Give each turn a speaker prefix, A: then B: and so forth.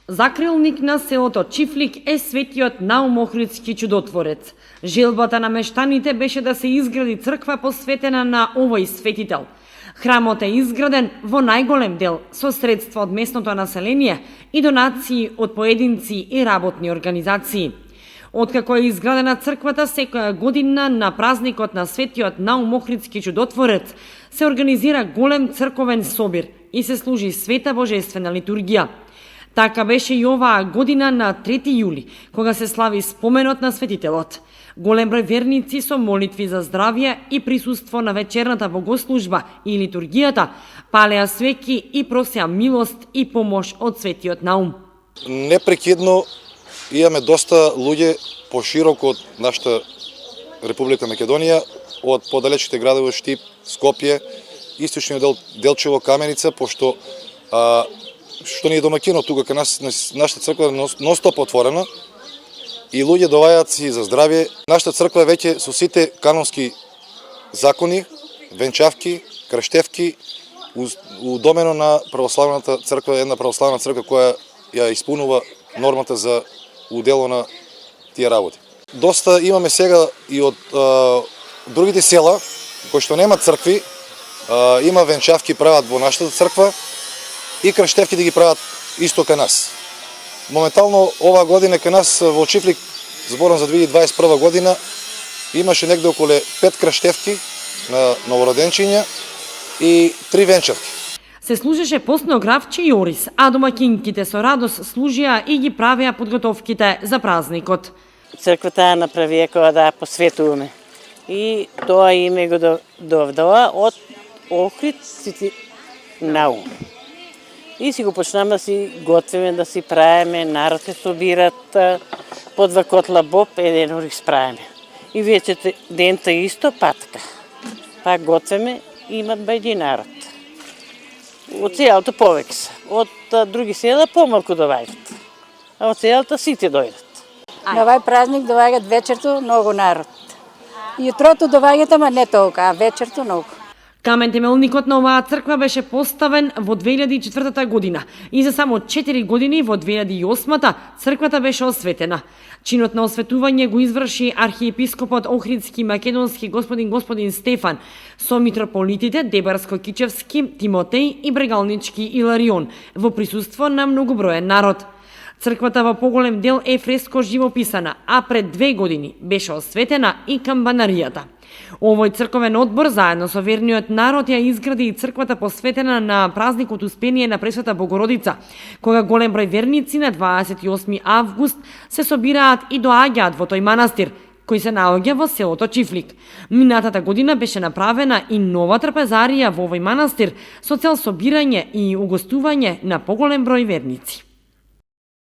A: Закрилник на селото Чифлик е светиот Наум Охридски чудотворец. Желбата на мештаните беше да се изгради црква посветена на овој светител. Храмот е изграден во најголем дел со средства од местното население и донации од поединци и работни организации. Откако е изградена црквата, секоја година на празникот на светиот Наум Охридски чудотворец се организира голем црковен собир и се служи света божествена литургија. Така беше и оваа година на 3 јули, кога се слави споменот на светителот. Голем број верници со молитви за здравје и присуство на вечерната богослужба и литургијата палеа свеќи и просеа милост и помош од светиот Наум.
B: Непрекидно имаме доста луѓе пошироко од нашата Република Македонија, од подалечните градови Штип, Скопје, источниот дел Делчево, Каменица, пошто што ни е домакино тука кај нас, нашата црква е ностоп отворена и луѓе довајаат си за здравје. Нашата црква е веќе со сите канонски закони, венчавки, крштевки, удомено на православната црква, една православна црква која ја исполнува нормата за удело на тие работи. Доста имаме сега и од другите села кои што немаат цркви, има венчавки прават во нашата црква и крштевки да ги прават исто кај нас. Моментално оваа година кај нас во Чифлик, зборам за 2021 година, имаше негде околу 5 крштевки на новороденчиња и 3 венчавки.
A: Се служеше постно гравче и орис, а домакинките со радост служија и ги правеа подготовките за празникот.
C: Црквата ја направија кога да ја посветуваме. И тоа име го довдава од Охрид Наум. И си го почнаме да си готвиме, да си правиме, народ се собират, по 2 котла боб, еден орис правиме. И вече дента исто патка. Пак готвиме, имат бајди народ. Од целото повеќе се. Од други села помалку доваѓат. А од целото сите дојдат.
D: На овај празник доваѓат вечерто многу народ. Јутрото доваѓат, ама не толку, а вечерто многу.
A: Камен темелникот на оваа црква беше поставен во 2004 година и за само 4 години во 2008 црквата беше осветена. Чинот на осветување го изврши архиепископот Охридски македонски господин Стефан со митрополитите Дебарско-Кичевски, Тимотеј и Брегалнички Иларион во присуство на многоброен народ. Црквата во поголем дел е фреско живописана, а пред 2 години беше осветена и камбанаријата. Овој црковен одбор заедно со верниот народ ја изгради и црквата посветена на празникот Успение на Пресвета Богородица, кога голем број верници на 28 август се собираат и доаѓаат во тој манастир, кој се наоѓа во селото Чифлик. Минатата година беше направена и нова трпезарија во овој манастир со цел собирање и угостување на поголем број верници.